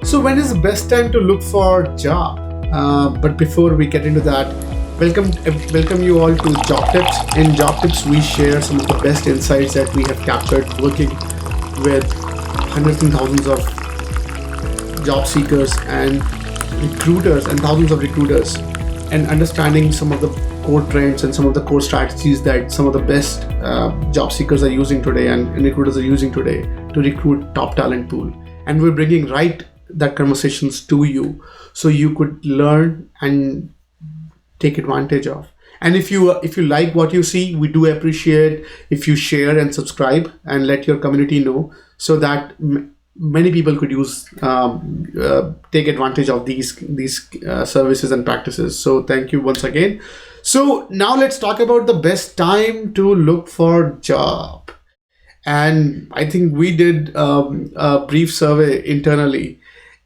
So when is the best time to look for job? But before we get into that, welcome you all to Job Tips. In Job Tips, we share some of the best insights that we have captured working with hundreds and thousands of job seekers and recruiters and thousands of recruiters, and understanding some of the core trends and some of the core strategies that some of the best job seekers are using today and recruiters are using today to recruit top talent pool. And we're bringing right that conversations to you so you could learn and take advantage of. And if you like what you see, we do appreciate if you share and subscribe and let your community know so that many people could take advantage of these services and practices. So thank you once again. So now let's talk about the best time to look for job. And I think we did a brief survey internally,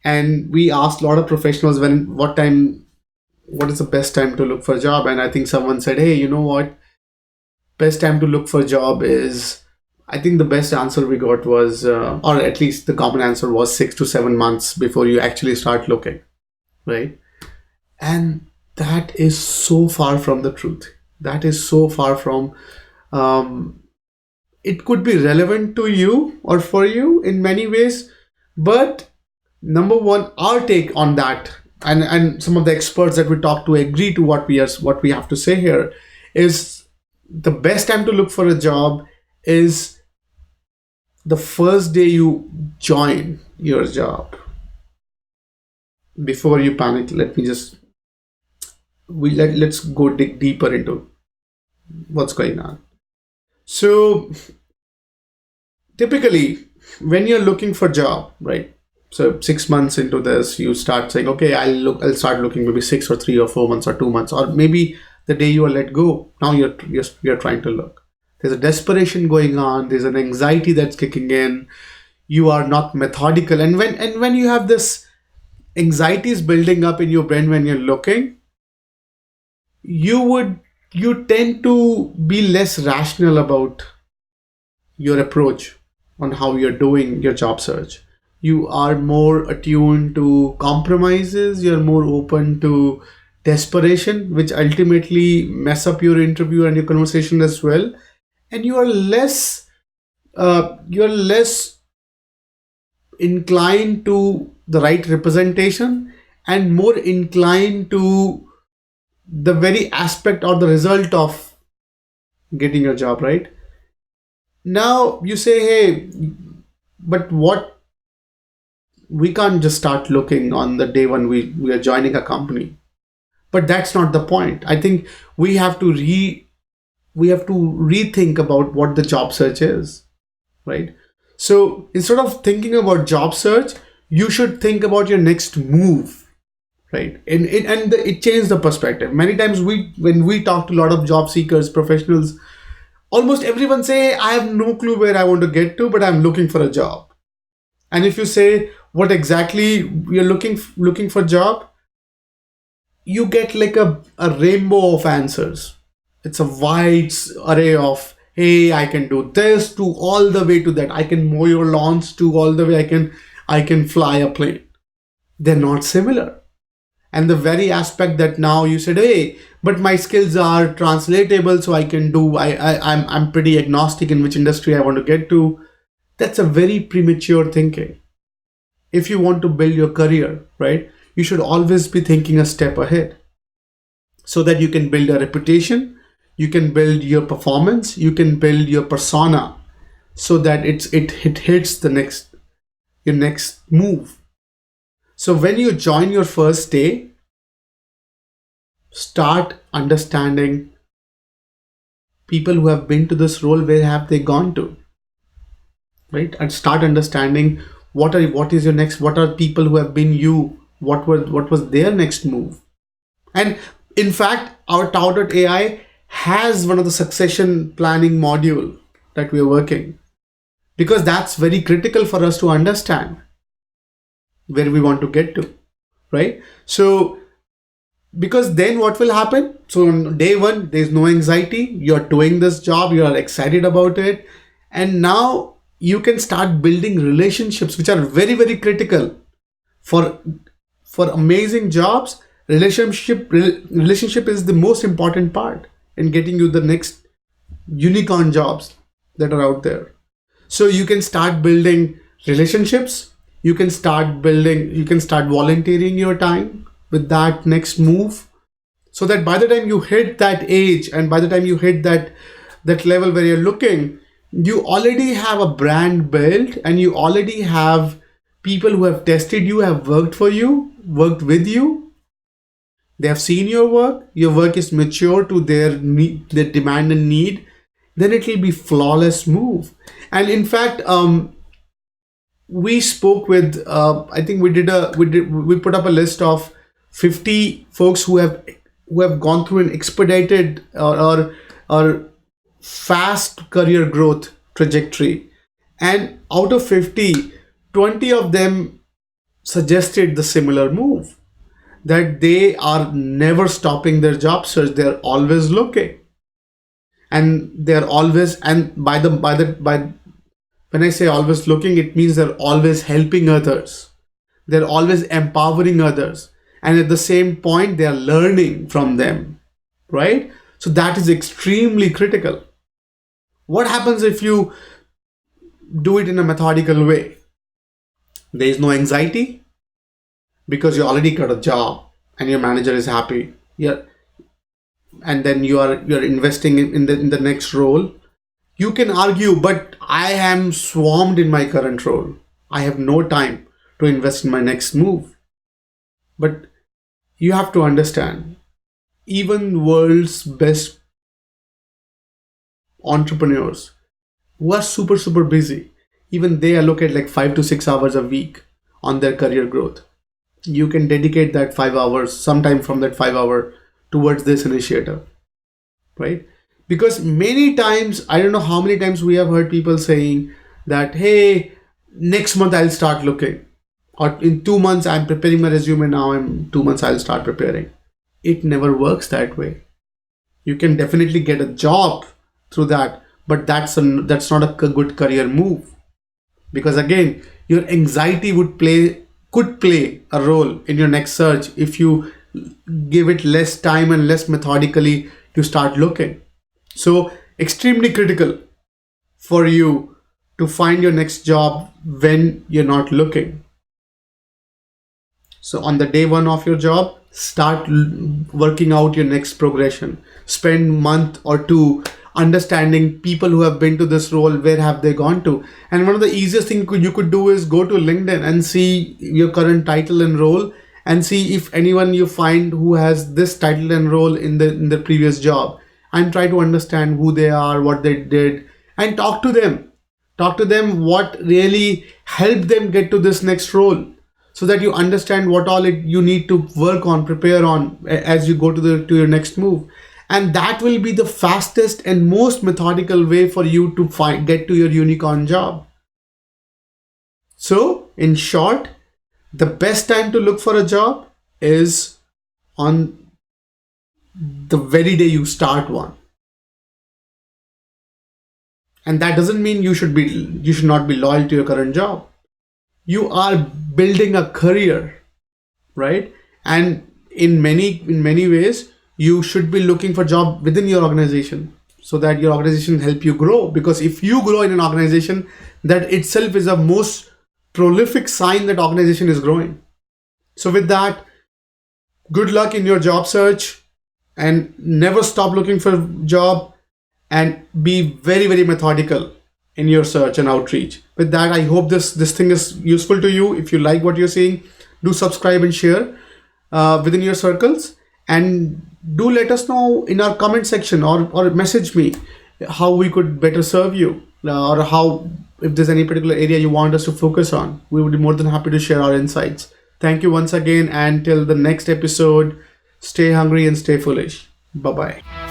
and we asked a lot of professionals what is the best time to look for a job. And I think someone said, hey, you know what, best time to look for a job is, I think the best answer we got was, or at least the common answer was 6 to 7 months before you actually start looking, right? And that is so far from the truth. That is so far from, it could be relevant to you or for you in many ways, but number one, our take on that, and some of the experts that we talk to agree to what we have to say here, is the best time to look for a job is the first day you join your job. Before you panic, let's go dig deeper into what's going on. So typically when you're looking for a job, right? So 6 months into this, you start saying, okay, I'll start looking maybe 6 or 3 or 4 months or 2 months, or maybe the day you are let go. Now you're trying to look. There's a desperation going on. There's an anxiety that's kicking in. You are not methodical, and when you have this anxiety is building up in your brain when you're looking, you tend to be less rational about your approach on how you're doing your job search. You are more attuned to compromises. You're more open to desperation, which ultimately mess up your interview and your conversation as well. And you're less inclined to the right representation and more inclined to the very aspect or the result of getting your job, right? Now you say, hey, but what? We can't just start looking on the day when we are joining a company. But that's not the point. I think we have to rethink about what the job search is, right? So instead of thinking about job search, you should think about your next move, right? And it changed the perspective. Many times when we talk to a lot of job seekers, professionals, almost everyone say, I have no clue where I want to get to, but I'm looking for a job. And if you say what exactly you're looking for a job, you get like a rainbow of answers. It's a wide array of, hey, I can do this to all the way to that. I can mow your lawns to all the way I can fly a plane. They're not similar. And the very aspect that now you said, hey, but my skills are translatable, so I can do, I'm pretty agnostic in which industry I want to get to. That's a very premature thinking. If you want to build your career, right, you should always be thinking a step ahead so that you can build a reputation, you can build your performance, you can build your persona so that it hits your next move. So when you join your first day, start understanding people who have been to this role, where have they gone to, right? And start understanding what is your next, what are people who have been you, what was their next move. And in fact, our Tao.ai has one of the succession planning module that we are working, because that's very critical for us to understand where we want to get to, right? So because then what will happen? So on day one, there's no anxiety. You're doing this job, you're excited about it, and now you can start building relationships which are very, very critical For amazing jobs, relationship is the most important part in getting you the next unicorn jobs that are out there. So you can start building relationships, you can start volunteering your time with that next move, so that by the time you hit that age and by the time you hit that level where you're looking, you already have a brand built and you already have people who have tested you, have worked for you, worked with you. They have seen your work is mature to their need, their demand and need. Then it will be flawless move. And in fact, we spoke with I think we put up a list of 50 folks who have gone through an expedited or fast career growth trajectory, and out of 50, 20 of them suggested the similar move, that they are never stopping their job search. They're always looking, and they're always, and by when I say always looking, it means they're always helping others, they're always empowering others, and at the same point they are learning from them, right? So that is extremely critical. What happens if you do it in a methodical way? There is no anxiety because you already got a job and your manager is happy. Yeah, and then you're investing in the next role. You can argue, but I am swarmed in my current role. I have no time to invest in my next move. But you have to understand, even world's best entrepreneurs who are super busy, even they allocate like 5 to 6 hours a week on their career growth. You can dedicate that 5 hours, sometime from that 5 hour, towards this initiative, right? Because many times, I don't know how many times we have heard people saying that, hey, next month I'll start looking, or in 2 months I'm preparing my resume, now in 2 months I'll start preparing. It never works that way. You can definitely get a job through that, but that's not a good career move, because again, your anxiety could play a role in your next search if you give it less time and less methodically to start looking. So extremely critical for you to find your next job when you're not looking. So on the day one of your job, start working out your next progression. Spend a month or two understanding people who have been to this role, where have they gone to. And one of the easiest things you could do is go to LinkedIn and see your current title and role, and see if anyone you find who has this title and role in the previous job, and try to understand who they are, what they did, and talk to them what really helped them get to this next role, so that you understand what all you need to work on, prepare on as you go to your next move. And that will be the fastest and most methodical way for you to get to your unicorn job. So in short, the best time to look for a job is on the very day you start one. And that doesn't mean you should not be loyal to your current job. You are building a career, right? And in many ways, you should be looking for job within your organization, so that your organization help you grow. Because if you grow in an organization, that itself is a most prolific sign that organization is growing. So with that, good luck in your job search, and never stop looking for a job, and be very methodical in your search and outreach. With that, I hope this thing is useful to you. If you like what you're seeing, do subscribe and share within your circles, and do let us know in our comment section, or message me how we could better serve you, or how, if there's any particular area you want us to focus on. We would be more than happy to share our insights. Thank you once again, and till the next episode, stay hungry and stay foolish. Bye-bye.